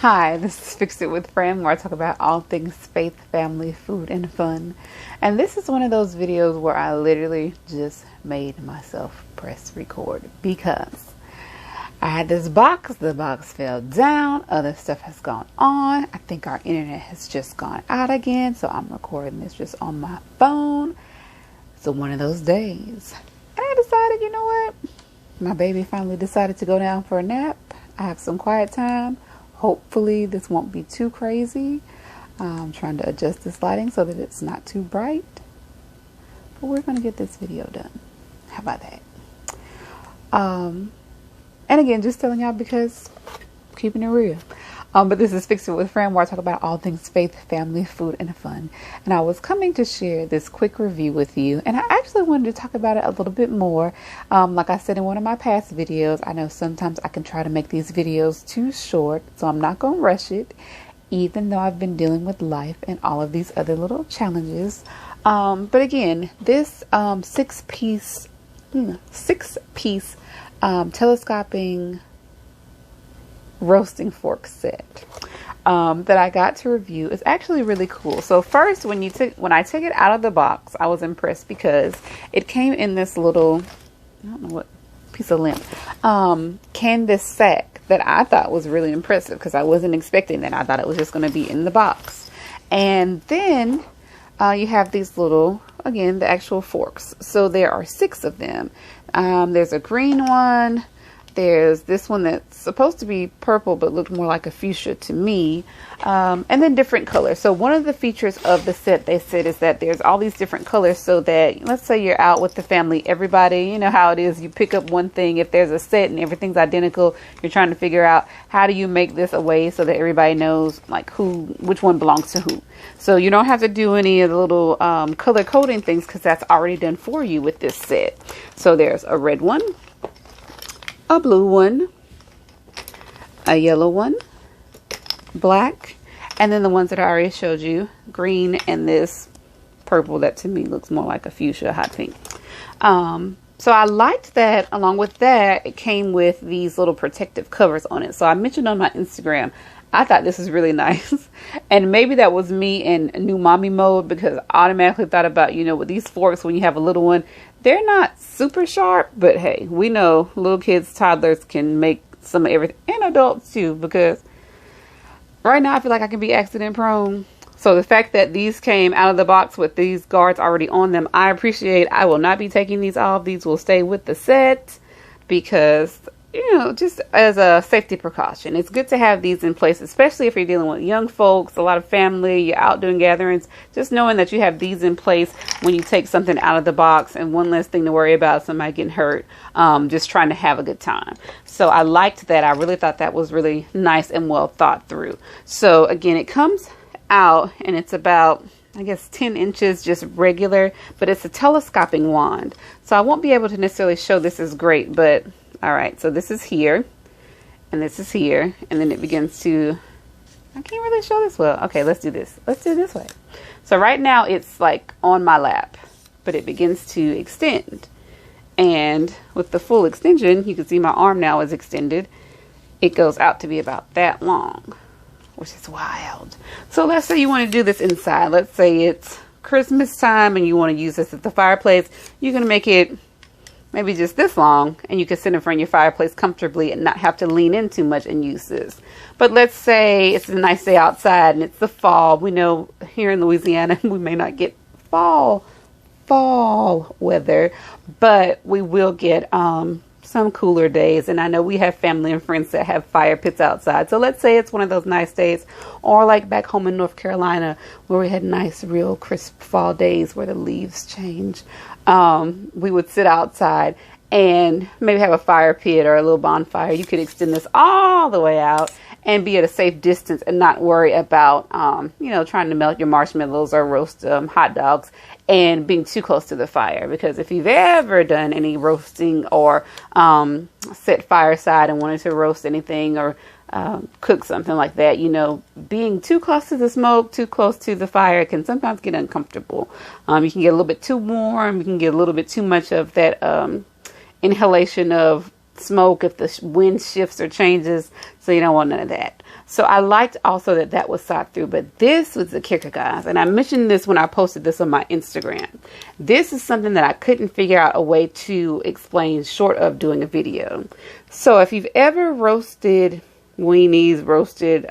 Hi, this is Fix It with Fran, where I talk about all things faith, family, food, and fun. And this is one of those videos where I literally just made myself press record because I had this box, the box fell down, other stuff has gone on. I think our internet has just gone out again, so I'm recording this just on my phone. So one of those days. And I decided, you know what? My baby finally decided to go down for a nap. I have some quiet time. Hopefully this won't be too crazy. I'm trying to adjust this lighting so that it's not too bright. But we're going to get this video done. How about that? And again, just telling y'all because I'm keeping it real. But this is Fix It with Fran, where I talk about all things faith, family, food, and fun. And I was coming to share this quick review with you. And I actually wanted to talk about it a little bit more. Like I said in one of my past videos, I know sometimes I can try to make these videos too short, so I'm not going to rush it, even though I've been dealing with life and all of these other little challenges. But again, this six-piece telescoping roasting fork set that I got to review is actually really cool. So first, when I took it out of the box, I was impressed because it came in this little, I don't know what piece of lint, canvas sack that I thought was really impressive because I wasn't expecting that. I thought it was just going to be in the box. And then you have these little, again, the actual forks. So there are 6 of them. There's a green one. There's this one that's supposed to be purple but looked more like a fuchsia to me, and then different colors. So one of the features of the set, they said, is that there's all these different colors so that, let's say you're out with the family, everybody, you know how it is, you pick up one thing. If there's a set and everything's identical, you're trying to figure out how do you make this a way so that everybody knows like which one belongs to who. So you don't have to do any of the little color coding things because that's already done for you with this set. So there's a red one, a blue one, a yellow one, black, and then the ones that I already showed you, green, and this purple that to me looks more like a fuchsia, hot pink. So I liked that. Along with that, it came with these little protective covers on it. So I mentioned on my Instagram, I thought this is really nice. And maybe that was me in new mommy mode because I automatically thought about, you know, with these forks, when you have a little one, they're not super sharp, but hey, we know little kids, toddlers can make some of everything, and adults too, because right now I feel like I can be accident prone. So the fact that these came out of the box with these guards already on them, I appreciate. I will not be taking these off. These will stay with the set because, you know, just as a safety precaution, it's good to have these in place, especially if you're dealing with young folks, a lot of family, you're out doing gatherings, just knowing that you have these in place when you take something out of the box, and one less thing to worry about, somebody getting hurt, just trying to have a good time. So I liked that. I really thought that was really nice and well thought through. So again, it comes out and it's about, I guess, 10 inches, just regular, but it's a telescoping wand. So I won't be able to necessarily show this is great, but all right, so this is here, and this is here, and then it begins to, I can't really show this well. Okay, let's do this. Let's do it this way. So right now it's like on my lap, but it begins to extend. And with the full extension, you can see my arm now is extended. It goes out to be about that long, which is wild. So let's say you want to do this inside. Let's say it's Christmas time and you want to use this at the fireplace. You're going to make it maybe just this long, and you can sit in front of your fireplace comfortably and not have to lean in too much and use this. But let's say it's a nice day outside and it's the fall. We know here in Louisiana we may not get fall weather, but we will get some cooler days. And I know we have family and friends that have fire pits outside. So let's say it's one of those nice days, or like back home in North Carolina where we had nice, real crisp fall days where the leaves change. We would sit outside and maybe have a fire pit or a little bonfire. You could extend this all the way out and be at a safe distance and not worry about, you know, trying to melt your marshmallows or roast hot dogs and being too close to the fire. Because if you've ever done any roasting or set fireside and wanted to roast anything or cook something like that, you know, being too close to the smoke, too close to the fire can sometimes get uncomfortable. You can get a little bit too warm. You can get a little bit too much of that inhalation of smoke if the wind shifts or changes. So you don't want none of that. So I liked also that that was thought through. But this was the kicker, guys. And I mentioned this when I posted this on my Instagram. This is something that I couldn't figure out a way to explain short of doing a video. So if you've ever roasted weenies, roasted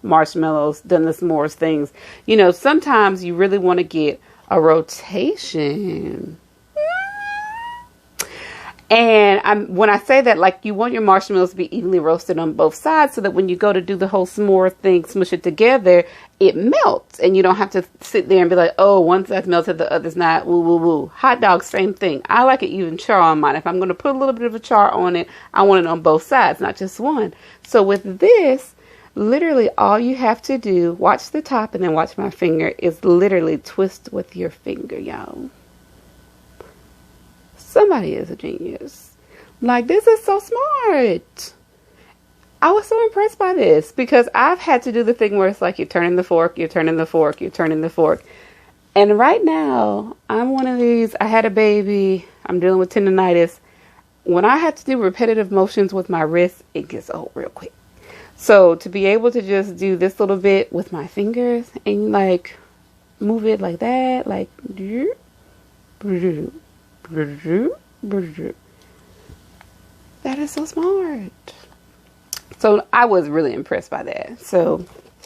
marshmallows, done the s'mores things, you know, sometimes you really want to get a rotation. And when I say that, like, you want your marshmallows to be evenly roasted on both sides so that when you go to do the whole s'more thing, smush it together, it melts. And you don't have to sit there and be like, oh, one side's melted, the other's not. Woo, woo, woo. Hot dogs, same thing. I like it even char on mine. If I'm going to put a little bit of a char on it, I want it on both sides, not just one. So with this, literally all you have to do, watch the top and then watch my finger, is literally twist with your finger, y'all. Somebody is a genius. Like, this is so smart. I was so impressed by this because I've had to do the thing where it's like you're turning the fork, you're turning the fork, you're turning the fork. And right now, I'm one of these, I had a baby, I'm dealing with tendonitis. When I have to do repetitive motions with my wrist, it gets old real quick. So to be able to just do this little bit with my fingers and like move it like that, like that is so smart. So I was really impressed by that. So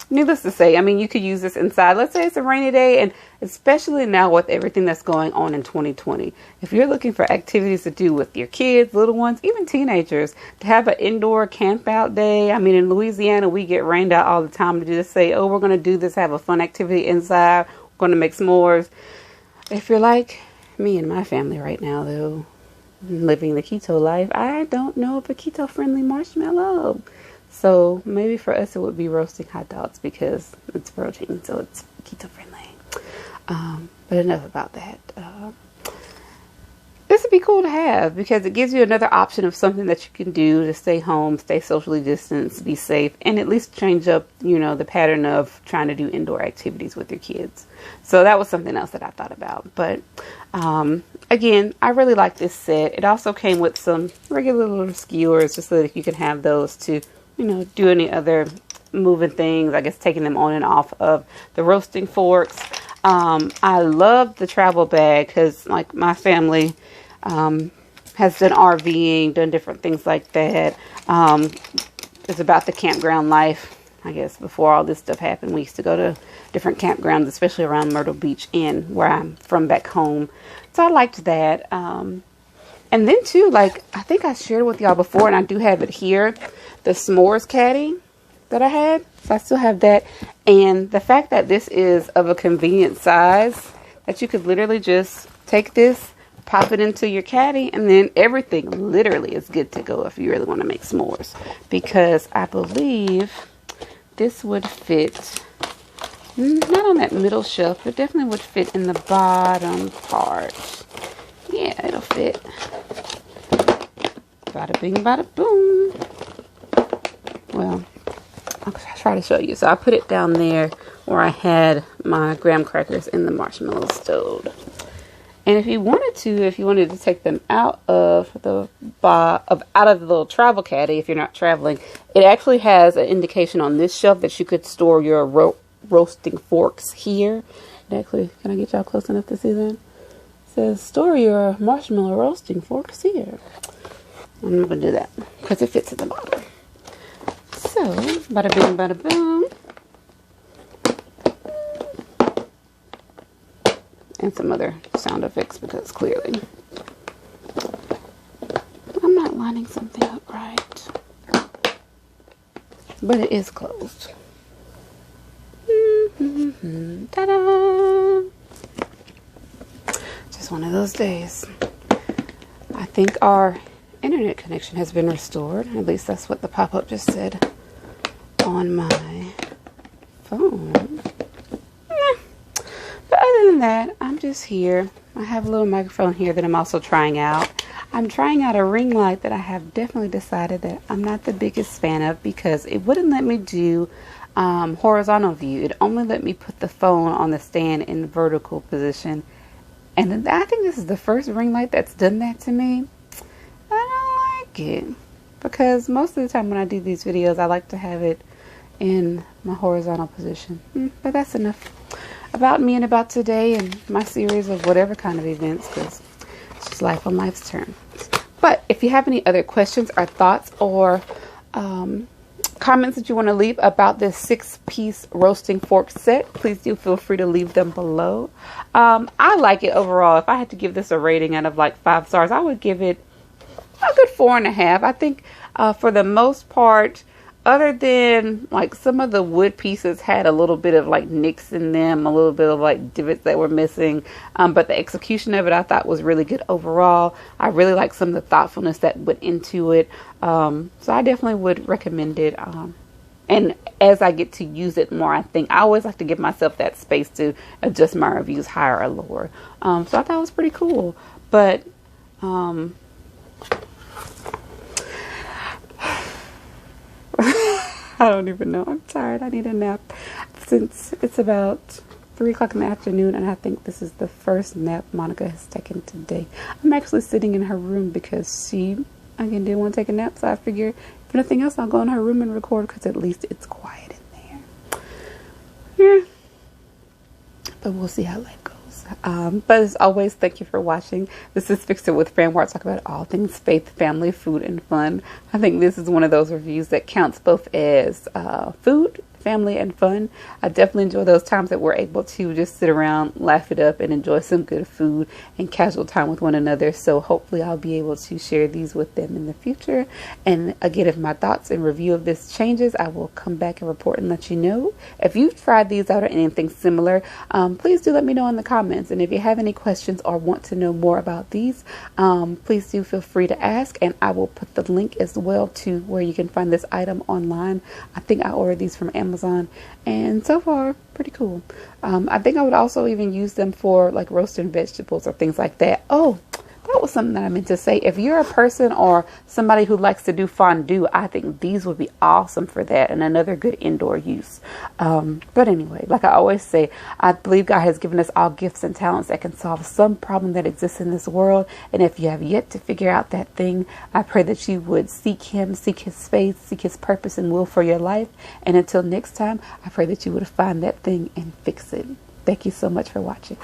needless to say, I mean, you could use this inside. Let's say it's a rainy day, and especially now with everything that's going on in 2020. If you're looking for activities to do with your kids, little ones, even teenagers, to have an indoor camp out day. I mean, in Louisiana, we get rained out all the time to just say, oh, we're going to do this, have a fun activity inside. We're going to make s'mores. If you're like me and my family right now, though, living the keto life, I don't know of a keto friendly marshmallow. So maybe for us it would be roasting hot dogs because it's protein, so it's keto friendly. But enough about that. This would be cool to have because it gives you another option of something that you can do to stay home, stay socially distanced, be safe, and at least change up, you know, the pattern of trying to do indoor activities with your kids. So that was something else that I thought about. But again, I really like this set. It also came with some regular little skewers just so that you can have those to, you know, do any other moving things. I guess taking them on and off of the roasting forks. I love the travel bag because, like, my family has done RVing, done different things like that. It's about the campground life. I guess before all this stuff happened, we used to go to different campgrounds, especially around Myrtle Beach and where I'm from back home. So I liked that. And then too, like, I think I shared with y'all before, and I do have it here, the s'mores caddy that I had. So I still have that. And the fact that this is of a convenient size, that you could literally just take this, pop it into your caddy, and then everything literally is good to go if you really want to make s'mores. Because I believe this would fit, not on that middle shelf, but definitely would fit in the bottom part. Yeah, it'll fit. Bada bing, bada boom. Well, I'll try to show you. So I put it down there where I had my graham crackers in the marshmallow stowed. And if you wanted to take them out of the little travel caddy, if you're not traveling, it actually has an indication on this shelf that you could store your roasting forks here. And actually, can I get y'all close enough to see that? It says store your marshmallow roasting forks here. I'm not gonna do that because it fits at the bottom. So, bada bing, bada boom. And some other sound effects because clearly I'm not lining something up right. But it is closed. Ta-da! Just one of those days. I think our internet connection has been restored. At least that's what the pop-up just said on my phone. But other than that, I'm just here. I have a little microphone here that I'm also trying out. I'm trying out a ring light that I have definitely decided that I'm not the biggest fan of because it wouldn't let me do horizontal view. It only let me put the phone on the stand in vertical position. And I think this is the first ring light that's done that to me. I don't it. Because most of the time when I do these videos, I like to have it in my horizontal position. But that's enough about me and about today and my series of whatever kind of events, because it's just life on life's terms. But if you have any other questions or thoughts or comments that you want to leave about this 6-piece roasting fork set, please do feel free to leave them below. I like it overall. If I had to give this a rating out of like 5 stars, I would give it a good 4.5. I think for the most part, other than like some of the wood pieces had a little bit of like nicks in them, a little bit of like divots that were missing, but the execution of it I thought was really good overall. I really like some of the thoughtfulness that went into it, so I definitely would recommend it. And as I get to use it more, I think I always like to give myself that space to adjust my reviews higher or lower. So I thought it was pretty cool. But I don't even know. I'm tired. I need a nap since it's about 3 o'clock in the afternoon, and I think this is the first nap Monica has taken today. I'm actually sitting in her room because she, again, didn't want to take a nap, so I figure if nothing else, I'll go in her room and record because at least it's quiet in there. Yeah. But we'll see how life goes. But as always, thank you for watching. This is Fix It with Fran, where I talk about all things faith, family, food, and fun. I think this is one of those reviews that counts both as food, family, and fun. I definitely enjoy those times that we're able to just sit around, laugh it up, and enjoy some good food and casual time with one another. So hopefully I'll be able to share these with them in the future. And again, if my thoughts and review of this changes, I will come back and report and let you know. If you've tried these out or anything similar, please do let me know in the comments. And if you have any questions or want to know more about these, please do feel free to ask, and I will put the link as well to where you can find this item online. I think I ordered these from Amazon, and so far pretty cool. I think I would also even use them for like roasting vegetables or things like that. Oh, that was something that I meant to say. If you're a person or somebody who likes to do fondue, I think these would be awesome for that, and another good indoor use. But anyway, like I always say, I believe God has given us all gifts and talents that can solve some problem that exists in this world. And if you have yet to figure out that thing, I pray that you would seek Him, seek His faith, seek His purpose and will for your life. And until next time, I pray that you would find that thing and fix it. Thank you so much for watching.